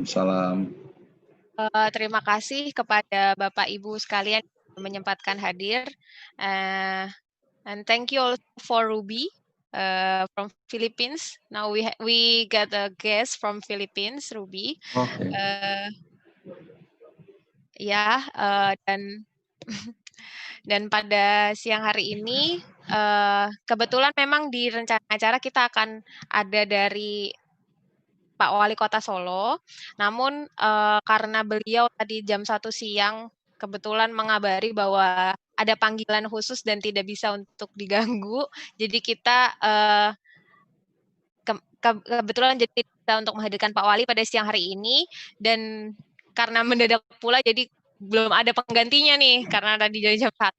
Salam. Terima kasih kepada Bapak Ibu sekalian yang menyempatkan hadir. And thank you also for Ruby from Philippines. Now we got a guest from Philippines, Ruby. Oke. Dan pada siang hari ini kebetulan memang di rencana acara kita akan ada dari Pak Wali Kota Solo, namun karena beliau tadi jam 1 siang kebetulan mengabari bahwa ada panggilan khusus dan tidak bisa untuk diganggu, jadi kita kebetulan jadi tidak bisa untuk menghadirkan Pak Wali pada siang hari ini, dan karena mendadak pula jadi belum ada penggantinya nih, karena tadi dari jam 1.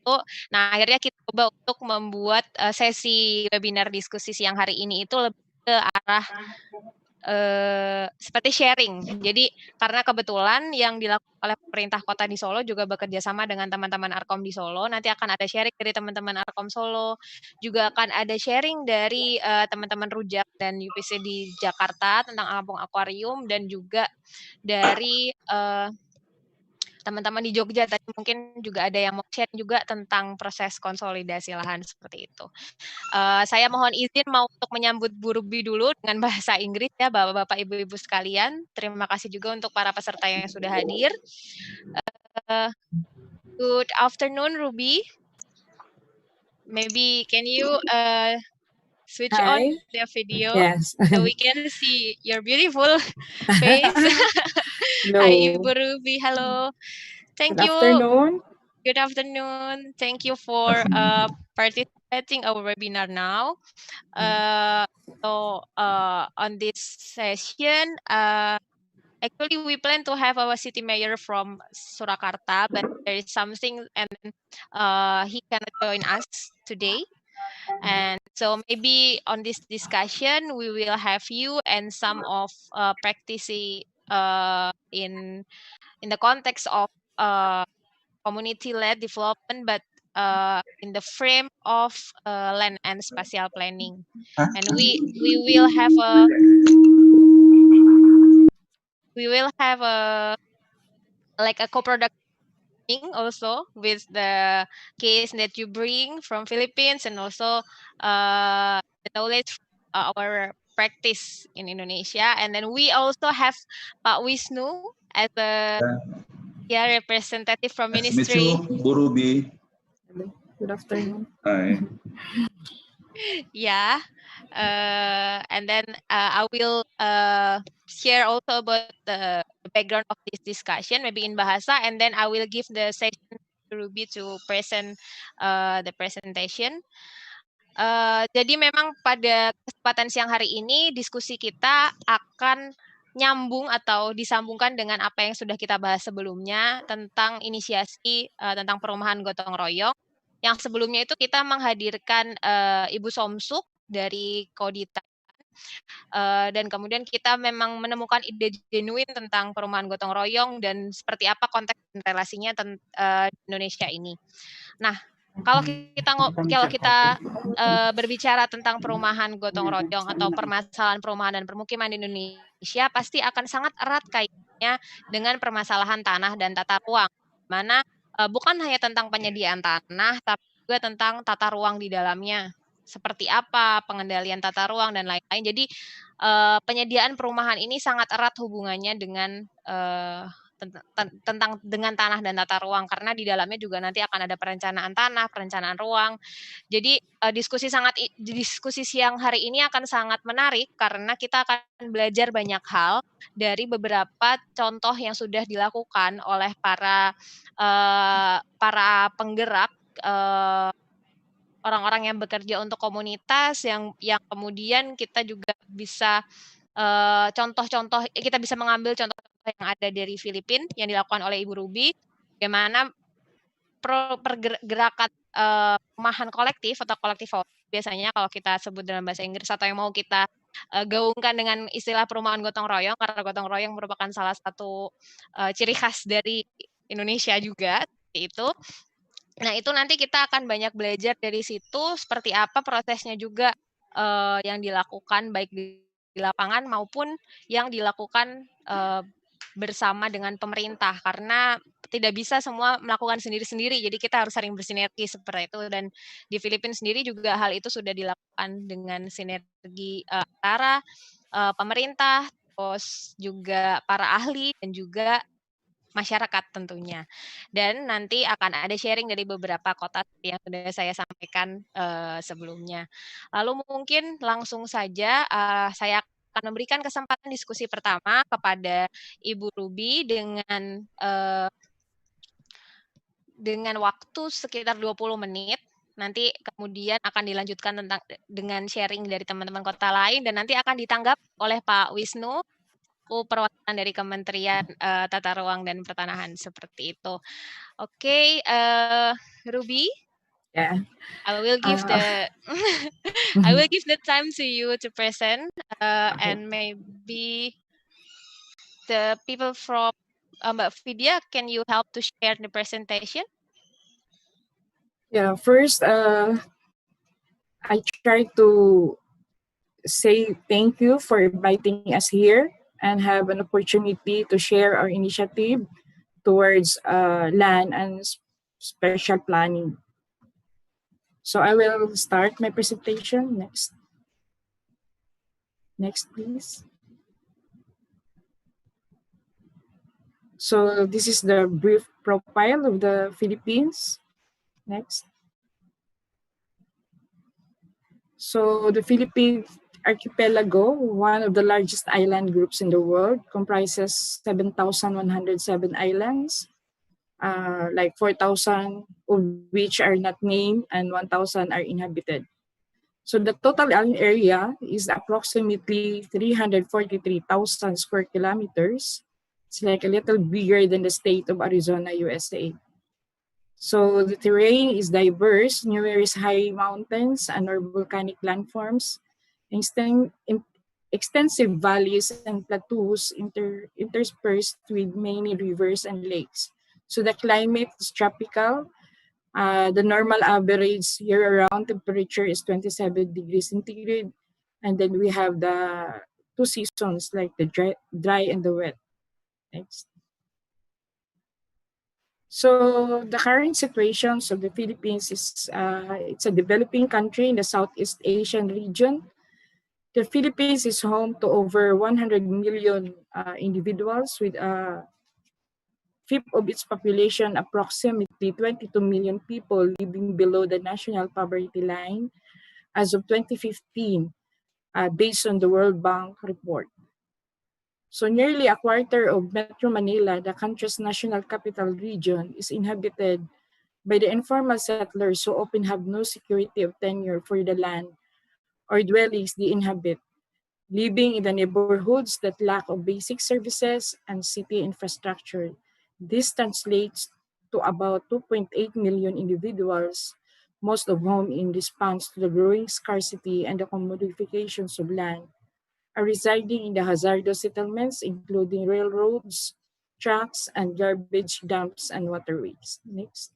Nah, akhirnya kita coba untuk membuat sesi webinar diskusi siang hari ini itu lebih ke arah seperti sharing. Jadi karena kebetulan yang dilakukan oleh pemerintah kota di Solo juga bekerja sama dengan teman-teman Arkom di Solo, nanti akan ada sharing dari teman-teman Arkom Solo, juga akan ada sharing dari teman-teman Rujak dan UPC di Jakarta tentang Kampung Akuarium, dan juga dari teman-teman di Jogja tadi mungkin juga ada yang mau share juga tentang proses konsolidasi lahan seperti itu. Saya mohon izin mau untuk menyambut Bu Ruby dulu dengan bahasa Inggris ya, Bapak-bapak, Ibu-ibu sekalian. Terima kasih juga untuk para peserta yang sudah hadir. Good afternoon, Ruby. Maybe can you switch on the video? Yes. So we can see your beautiful face. Hi, Ibu Ruby. Hello. Thank you. Afternoon. Good afternoon. Thank you for participating our webinar now. On this session, actually we plan to have our city mayor from Surakarta, but there is something and he cannot join us today. And so maybe on this discussion, we will have you and some of practice in the context of community-led development, but in the frame of land and spatial planning. And we will have a like a co-production also with the case that you bring from Philippines, and also the knowledge our practice in Indonesia. And then we also have Pak Wisnu as a representative from ministry. Bu Ruby. Good afternoon. Hi. Yeah, and then I will share also about the background of this discussion, maybe in Bahasa, and then I will give the session to Ruby to present the presentation. Jadi memang pada kesempatan siang hari ini diskusi kita akan nyambung atau disambungkan dengan apa yang sudah kita bahas sebelumnya tentang inisiasi tentang perumahan gotong royong. Yang sebelumnya itu kita menghadirkan Ibu Somsuk dari Kodita, dan kemudian kita memang menemukan ide genuin tentang perumahan gotong royong dan seperti apa konteks dan relasinya di Indonesia ini. Nah, kalau kita berbicara tentang perumahan gotong royong atau permasalahan perumahan dan permukiman di Indonesia, pasti akan sangat erat kaitannya dengan permasalahan tanah dan tata ruang, mana bukan hanya tentang penyediaan tanah, tapi juga tentang tata ruang di dalamnya. Seperti apa pengendalian tata ruang dan lain-lain. Jadi penyediaan perumahan ini sangat erat hubungannya dengan dengan tanah dan tata ruang, karena di dalamnya juga nanti akan ada perencanaan tanah, perencanaan ruang. Jadi diskusi siang hari ini akan sangat menarik karena kita akan belajar banyak hal dari beberapa contoh yang sudah dilakukan oleh para penggerak, orang-orang yang bekerja untuk komunitas, yang kemudian kita juga bisa kita bisa mengambil contoh-contoh yang ada dari Filipina yang dilakukan oleh Ibu Ruby, bagaimana pergerakan perumahan kolektif atau kolektif biasanya kalau kita sebut dalam bahasa Inggris, atau yang mau kita gaungkan dengan istilah perumahan gotong royong, karena gotong royong merupakan salah satu ciri khas dari Indonesia juga, seperti itu. Nah, itu nanti kita akan banyak belajar dari situ, seperti apa prosesnya juga yang dilakukan baik di lapangan maupun yang dilakukan bersama dengan pemerintah, karena tidak bisa semua melakukan sendiri-sendiri, jadi kita harus saling bersinergi seperti itu. Dan di Filipina sendiri juga hal itu sudah dilakukan dengan sinergi antara pemerintah, terus juga para ahli dan juga masyarakat tentunya. Dan nanti akan ada sharing dari beberapa kota yang sudah saya sampaikan sebelumnya. Lalu mungkin langsung saja saya akan memberikan kesempatan diskusi pertama kepada Ibu Ruby dengan waktu sekitar 20 menit. Nanti kemudian akan dilanjutkan dengan sharing dari teman-teman kota lain, dan nanti akan ditanggap oleh Pak Wisnu, perwakilan dari Kementerian Tata Ruang dan Pertanahan, seperti itu. Oke, Ruby. Yeah. I will give I will give the time to you to present, Okay. and maybe the people from Mbak Vidya, can you help to share the presentation? Yeah. First, I try to say thank you for inviting us here and have an opportunity to share our initiative towards land and special planning. So I will start my presentation next. Next, please. So this is the brief profile of the Philippines. Next. So the Philippine archipelago, one of the largest island groups in the world, comprises 7,107 islands, like 4,000 of which are not named and 1,000 are inhabited. So the total island area is approximately 343,000 square kilometers. It's like a little bigger than the state of Arizona, USA. So the terrain is diverse, numerous high mountains and or volcanic landforms, extensive valleys and plateaus interspersed with many rivers and lakes. So the climate is tropical. The normal average year-round temperature is 27 degrees centigrade. And then we have the two seasons like the dry and the wet. Next. So the current situation of the Philippines is it's a developing country in the Southeast Asian region. The Philippines is home to over 100 million individuals with a fifth of its population, approximately 22 million people living below the national poverty line as of 2015, based on the World Bank report. So nearly a quarter of Metro Manila, the country's national capital region, is inhabited by the informal settlers who often have no security of tenure for the land or dwellings they inhabit, living in the neighborhoods that lack of basic services and city infrastructure. This translates to about 2.8 million individuals, most of whom in response to the growing scarcity and the commodifications of land, are residing in the hazardous settlements, including railroads, tracks, and garbage dumps and waterways. Next.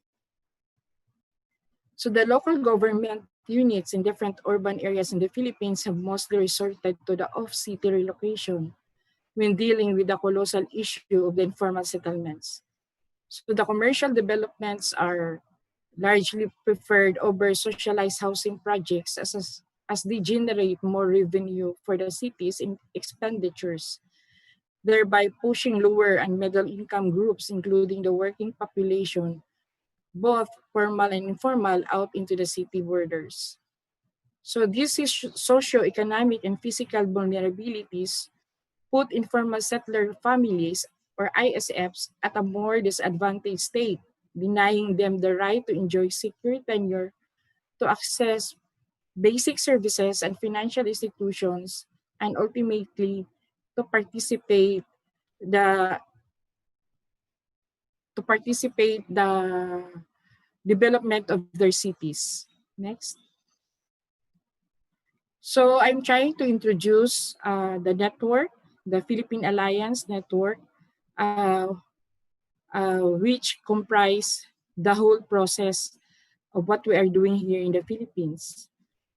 So the local government units in different urban areas in the Philippines have mostly resorted to the off-city relocation when dealing with the colossal issue of the informal settlements. So the commercial developments are largely preferred over socialized housing projects as they generate more revenue for the cities in expenditures, thereby pushing lower and middle income groups, including the working population, both formal and informal, out into the city borders. So these socioeconomic and physical vulnerabilities put informal settler families or ISFs at a more disadvantaged state, denying them the right to enjoy secure tenure, to access basic services and financial institutions, and ultimately to the the development of their cities. Next. So I'm trying to introduce the network, the Philippine Alliance Network, which comprise the whole process of what we are doing here in the Philippines.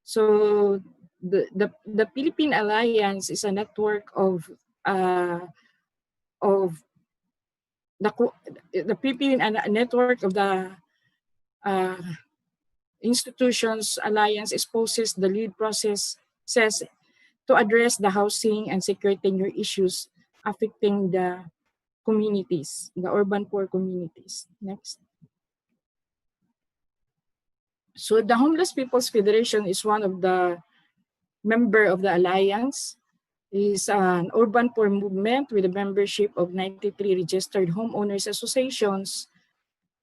So the Philippine Alliance is a network of the Philippine network of the uh, institutions alliance exposes the lead process says to address the housing and secure tenure issues affecting the communities, the urban poor communities. Next. So the Homeless People's Federation is one of the member of the alliance. Is an urban poor movement with a membership of 93 registered homeowners associations,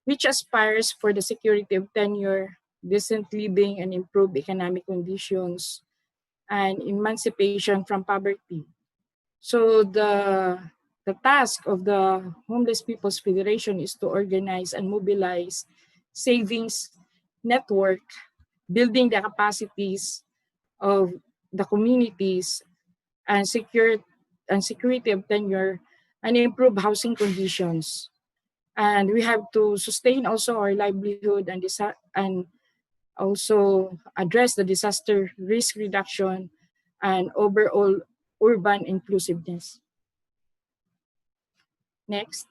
which aspires for the security of tenure, decent living, and improved economic conditions, and emancipation from poverty. So the task of the Homeless People's Federation is to organize and mobilize savings network, building the capacities of the communities and security of tenure and improve housing conditions. And we have to sustain also our livelihood and also address the disaster risk reduction and overall urban inclusiveness. Next.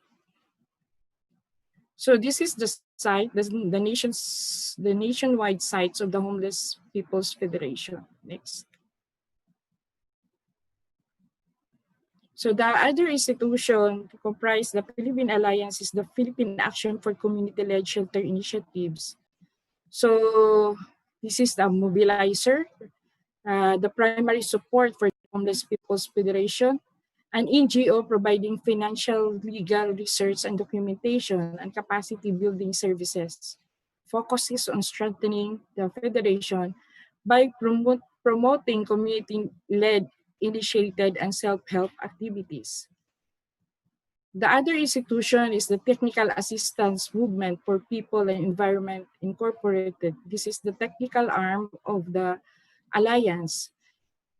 So this is the site, the nationwide sites of the Homeless People's Federation. Next. So the other institution to comprise the Philippine Alliance is the Philippine Action for Community-Led Shelter Initiatives. So this is the mobilizer, the primary support for the Homeless People's Federation, an NGO providing financial, legal, research, and documentation and capacity building services, focuses on strengthening the federation by promoting community-led, initiated, and self-help activities. The other institution is the Technical Assistance Movement for People and Environment Incorporated. This is the technical arm of the Alliance.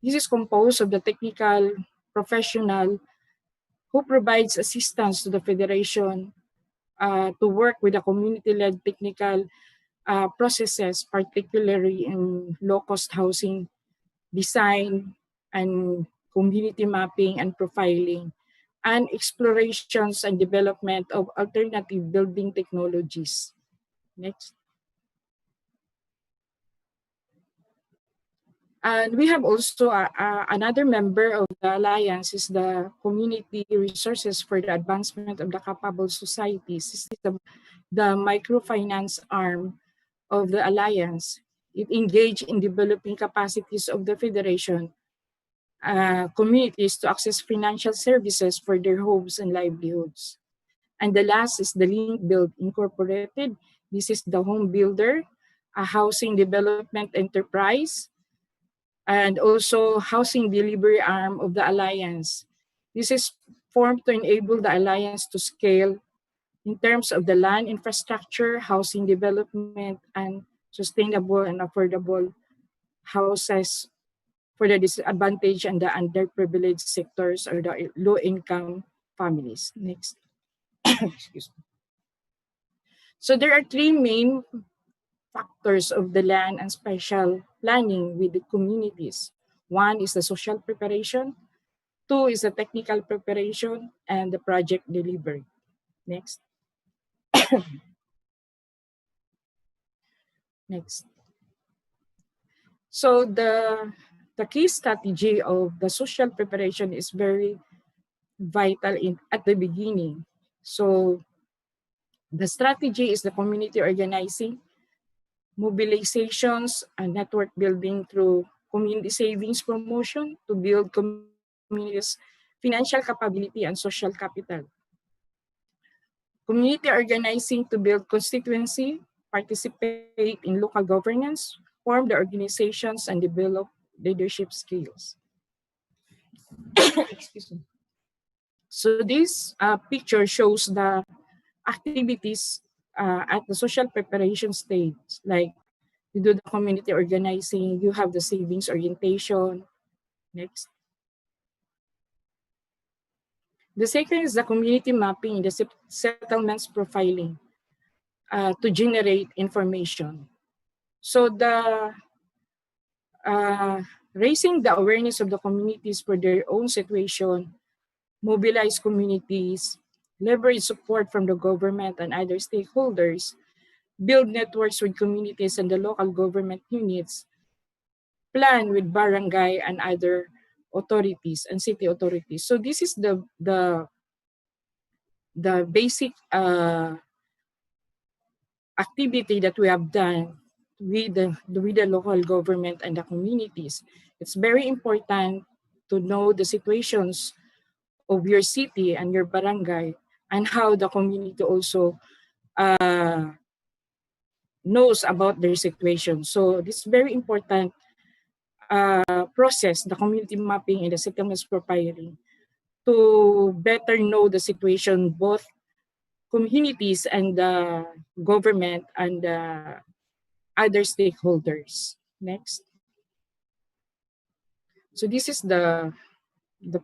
This is composed of the technical professional who provides assistance to the Federation to work with the community-led technical processes, particularly in low-cost housing design and community mapping and profiling, and explorations and development of alternative building technologies. Next. And we have also another member of the Alliance is the Community Resources for the Advancement of the Capable Societies. This is the microfinance arm of the Alliance. It engaged in developing capacities of the Federation communities to access financial services for their homes and livelihoods. And the last is the Link Build Incorporated. This is the home builder, a housing development enterprise, and also housing delivery arm of the Alliance. This is formed to enable the Alliance to scale in terms of the land infrastructure, housing development, and sustainable and affordable houses for the disadvantaged and the underprivileged sectors or the low-income families. Next. Excuse me. So there are three main factors of the land and spatial planning with the communities. One is the social preparation, two is the technical preparation, and the project delivery. Next. Next. So the key strategy of the social preparation is very vital at the beginning. So the strategy is the community organizing, mobilizations, and network building through community savings promotion to build communities' financial capability and social capital. Community organizing to build constituency, participate in local governance, form the organizations, and develop leadership skills. Excuse me. So this picture shows the activities at the social preparation stage, like you do the community organizing, you have the savings orientation. Next. The second is the community mapping, the settlements profiling to generate information. So the raising the awareness of the communities for their own situation, mobilize communities, leverage support from the government and other stakeholders, build networks with communities and the local government units, plan with barangay and other authorities and city authorities. So this is the basic activity that we have done with the local government and the communities. It's very important to know the situations of your city and your barangay and how the community also uh, knows about their situation. So this very important process, the community mapping and the settlements profiling, to better know the situation, both communities and the government and other stakeholders. Next. So this is the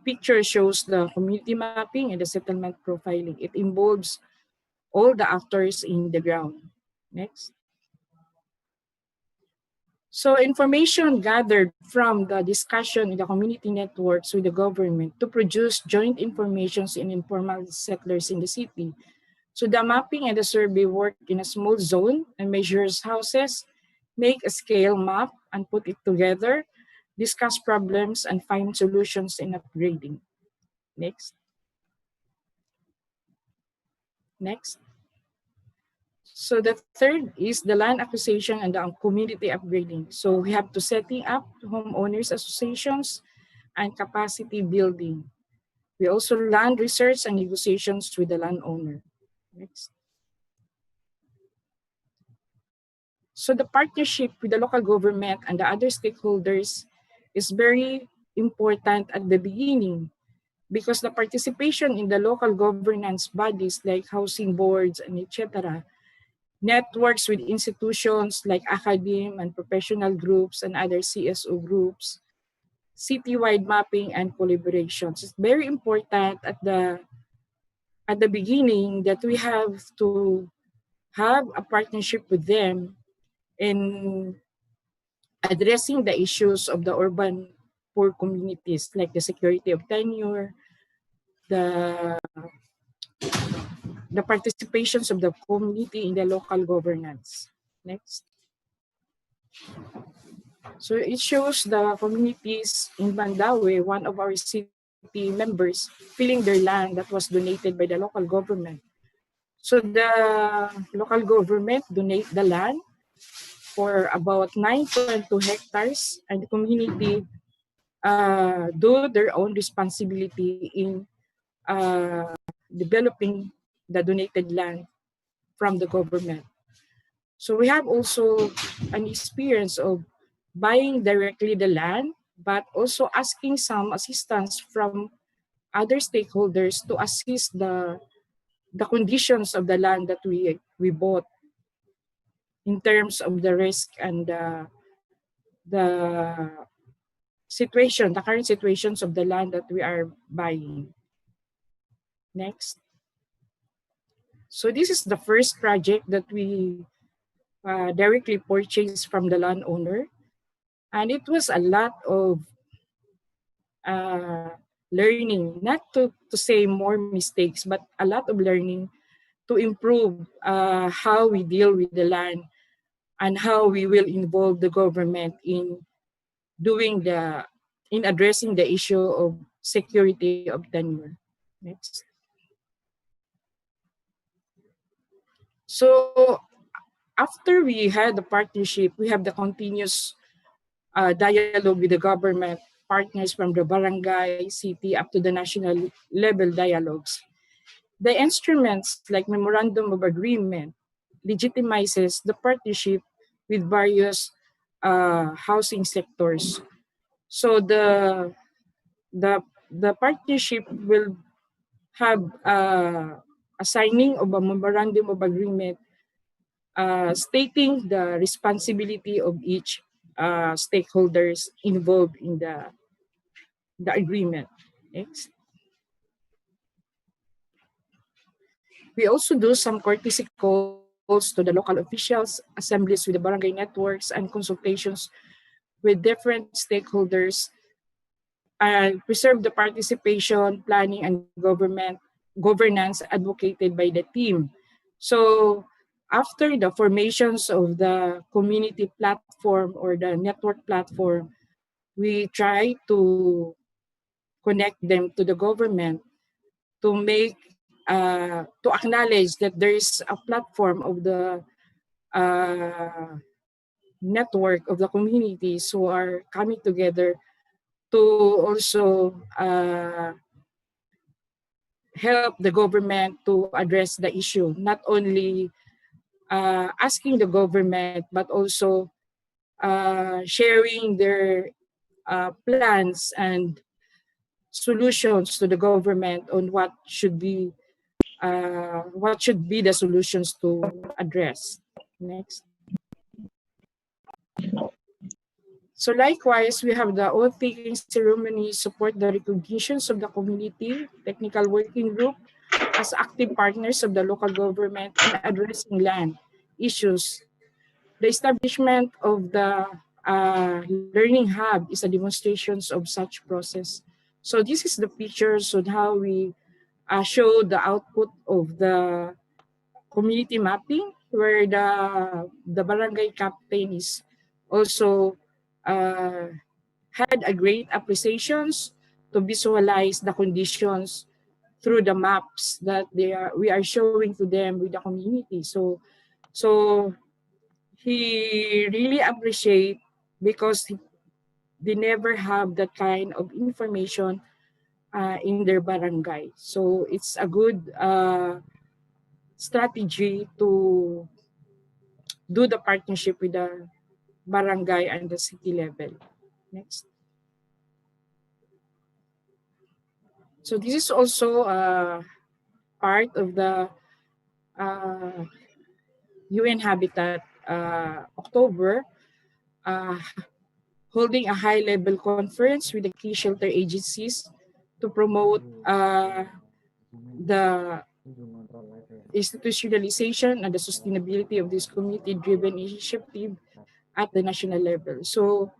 picture shows the community mapping and the settlement profiling. It involves all the actors in the ground. Next. So information gathered from the discussion in the community networks with the government to produce joint informations in informal settlers in the city. So the mapping and the survey work in a small zone and measures houses, make a scale map and put it together, discuss problems and find solutions in upgrading. Next. Next. So the third is the land acquisition and the community upgrading. So we have to setting up homeowners associations and capacity building. We also land research and negotiations with the landowner. Next. So the partnership with the local government and the other stakeholders is very important at the beginning because the participation in the local governance bodies like housing boards and etc. networks with institutions like academe and professional groups and other CSO groups, citywide mapping and collaborations. It's very important at the beginning that we have to have a partnership with them in addressing the issues of the urban poor communities like the security of tenure, the the participations of the community in the local governance. Next. So it shows the communities in Mandaue, one of our city members, filling their land that was donated by the local government. So the local government donate the land for about 9.2 hectares and the community do their own responsibility in developing the donated land from the government. So we have also an experience of buying directly the land, but also asking some assistance from other stakeholders to assist the conditions of the land that we bought in terms of the risk and the situation, the current situations of the land that we are buying. Next. So this is the first project that we directly purchased from the landowner. And it was a lot of learning, not to say more mistakes, but a lot of learning to improve how we deal with the land and how we will involve the government in in addressing the issue of security of tenure. Next. So after we had the partnership, we have the continuous dialogue with the government, partners from the barangay, city, up to the national level dialogues. The instruments like memorandum of agreement legitimizes the partnership with various housing sectors. So the partnership will have a signing of a memorandum of agreement stating the responsibility of each stakeholders involved in the agreement. Next. We also do some courtesy calls to the local officials, assemblies with the barangay networks, and consultations with different stakeholders and preserve the participation, planning, and government governance advocated by the team. So after the formations of the community platform or the network platform, we try to connect them to the government to make to acknowledge that there is a platform of the uh, network of the communities who are coming together to also help the government to address the issue, not only asking the government but also sharing their plans and solutions to the government on what should be the solutions to address. Next. So likewise, we have the oath-taking ceremony support the recognitions of the community, technical working group as active partners of the local government in addressing land issues. The establishment of the learning hub is a demonstration of such process. So this is the pictures on how we show the output of the community mapping, where the barangay captain is also uh, had a great appreciations to visualize the conditions through the maps that we are showing to them with the community. So he really appreciate because they never have that kind of information in their barangay. So it's a good strategy to do the partnership with the barangay and the city level. Next. So this is also part of the uh, UN Habitat October, uh, holding a high-level conference with the key shelter agencies to promote the institutionalization and the sustainability of this community-driven initiative at the national level. So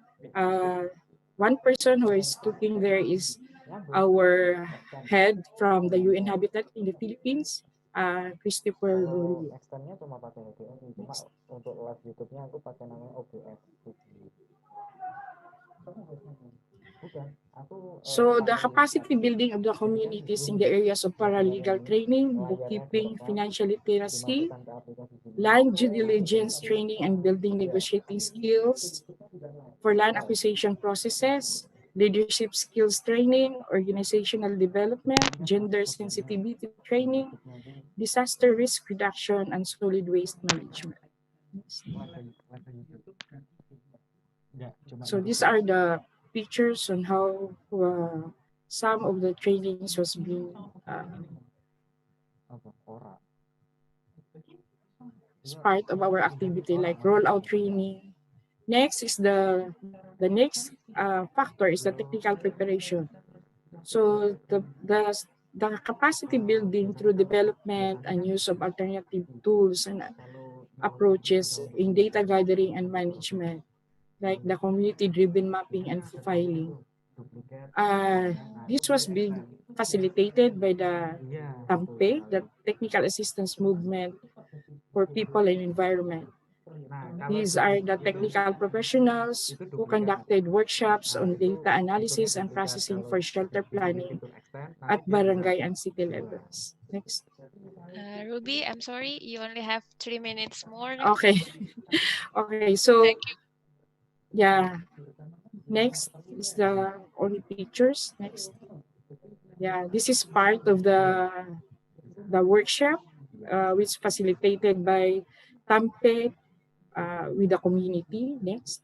one person who is talking there is our head from the UN Habitat in the Philippines, Christopher Rulli. Externnya cuma pakai OBS, cuma untuk live YouTube-nya aku pakai namanya OBS. So the capacity building of the communities in the areas of paralegal training, bookkeeping, financial literacy, land due diligence training and building negotiating skills for land acquisition processes, leadership skills training, organizational development, gender sensitivity training, disaster risk reduction, and solid waste management. So these are the pictures on how some of the trainings was being as part of our activity, like rollout training. Next is the next factor is the technical preparation. So the capacity building through development and use of alternative tools and approaches in data gathering and management, like the community-driven mapping and filing. This was being facilitated by the TAMPE, the Technical Assistance Movement for People and Environment. These are the technical professionals who conducted workshops on data analysis and processing for shelter planning at barangay and city levels. Next. Ruby, I'm sorry, you only have 3 minutes more. Okay. Okay, so Thank you. yeah. Next is the only pictures. Next. Yeah, this is part of the workshop which facilitated by TAMPE with the community. Next.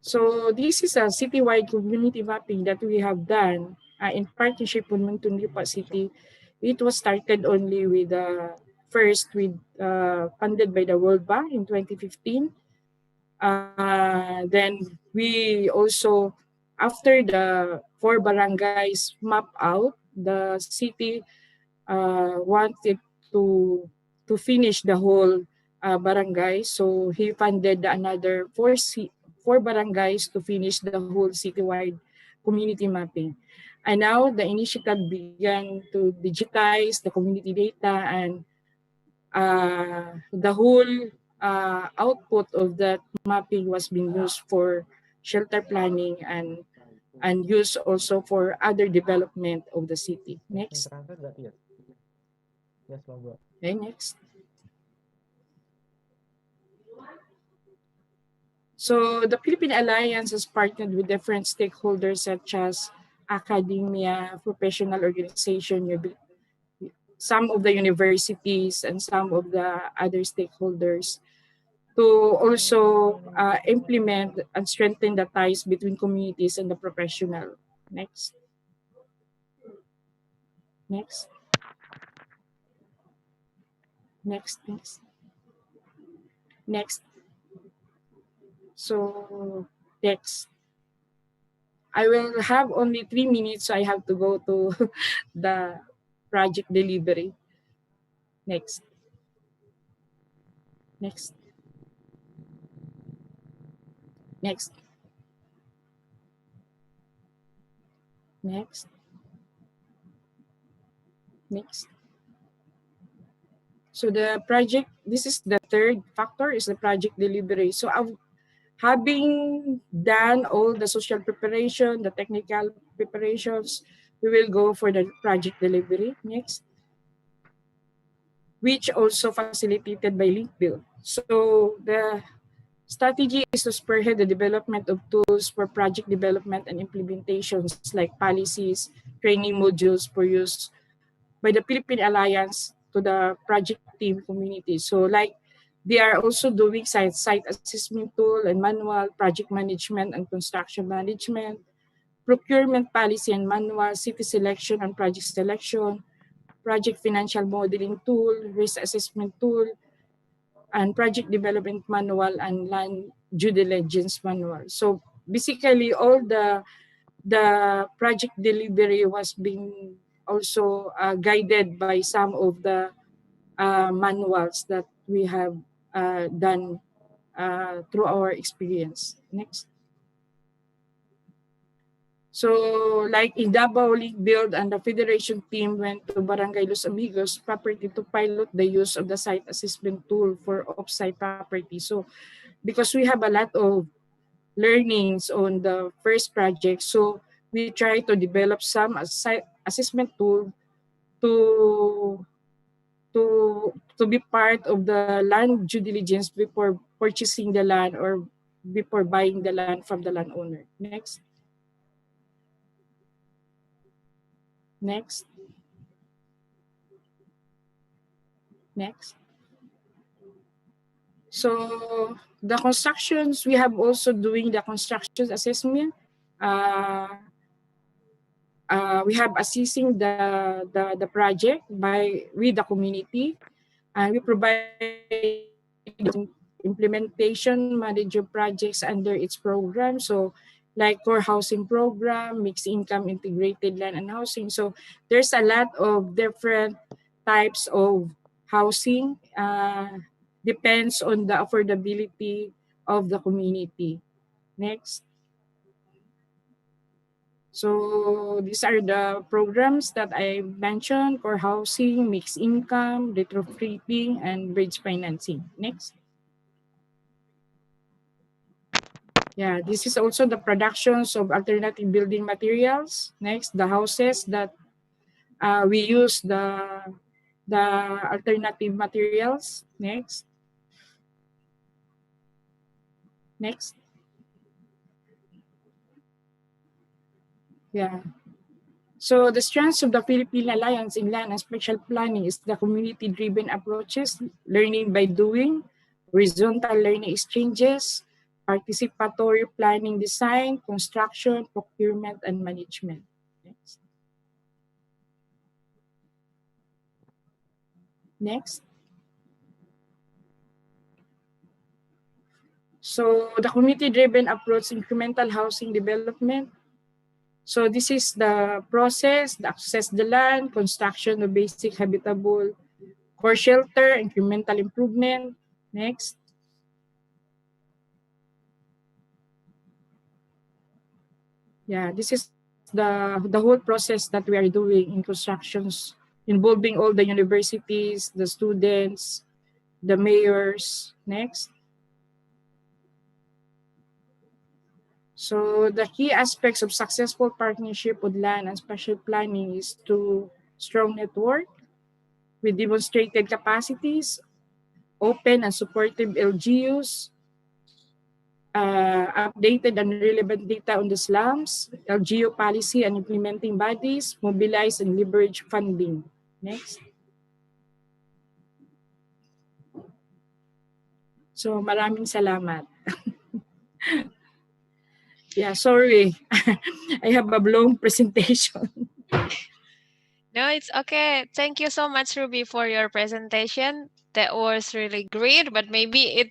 So this is a citywide community mapping that we have done in partnership with Muntinlupa City. It was started only with first with funded by the World Bank in 2015. Then we also, after the 4 barangays map out, the city wanted to finish the whole barangay. So he funded another 4 barangays to finish the whole citywide community mapping. And now the initiative began to digitize the community data, and the whole output of that mapping was being used for shelter planning and used also for other development of the city. Next. Translate berarti ya? Yes, monggo. Okay, next. So the Philippine Alliance has partnered with different stakeholders such as academia, professional organization, some of the universities, and some of the other stakeholders to also implement and strengthen the ties between communities and the professional. Next. Next. Next. Next. Next. So next. I will have only 3 minutes, so I have to go to the project delivery. Next. Next. Next. Next. Next. So the project, this is the third factor, is the project delivery. So having done all the social preparation, the technical preparations, we will go for the project delivery. Next. Which also facilitated by LinkBuild. So the strategy is to spearhead the development of tools for project development and implementations like policies, training modules for use by the Philippine Alliance to the project team community. So like they are also doing site assessment tool and manual, project management and construction management, procurement policy and manual, city selection and project selection, project financial modeling tool, risk assessment tool, and project development manual and land due diligence manual. So basically all the project delivery was being also guided by some of the manuals that we have done through our experience. Next. So like in Davao League Build and the Federation team went to Barangay Los Amigos property to pilot the use of the site assessment tool for off-site property. So because we have a lot of learnings on the first project, so we try to develop some site assessment tool to to be part of the land due diligence before purchasing the land or before buying the land from the landowner. Next. Next. Next. So the constructions, we have also doing the construction assessment. We have assessing the project with the community, and we provide implementation manager projects under its program. So like core housing program, mixed income integrated land and housing. So there's a lot of different types of housing. Depends on the affordability of the community. Next. So these are the programs that I mentioned: core housing, mixed income, retrofitting, and bridge financing. Next. Yeah, this is also the productions of alternative building materials. Next, the houses that we use the alternative materials. Next. Next. Yeah. So the strengths of the Philippine Alliance in Land and Spatial Planning is the community-driven approaches, learning by doing, horizontal learning exchanges, participatory planning design, construction, procurement, and management. Next. Next. So the community-driven approach, incremental housing development. So this is the process, the access the land, construction of basic habitable core shelter, incremental improvement. Next. Yeah, this is the the whole process that we are doing in constructions, involving all the universities, the students, the mayors. Next. So the key aspects of successful partnership with land and spatial planning is to strong network with demonstrated capacities, open and supportive LGUs, updated and relevant data on the slums, LGU policy and implementing bodies, mobilize and leverage funding. Next. So maraming salamat. Yeah, sorry. I have a long presentation. No, it's okay. Thank you so much, Ruby, for your presentation. That was really great, but maybe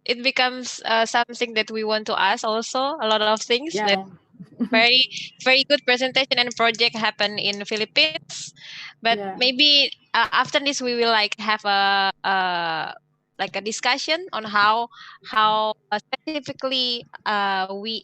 it becomes something that we want to ask also. A lot of things that Yeah. very very good presentation and project happen in the Philippines. But Yeah. maybe after this we will like have like a discussion on how specifically we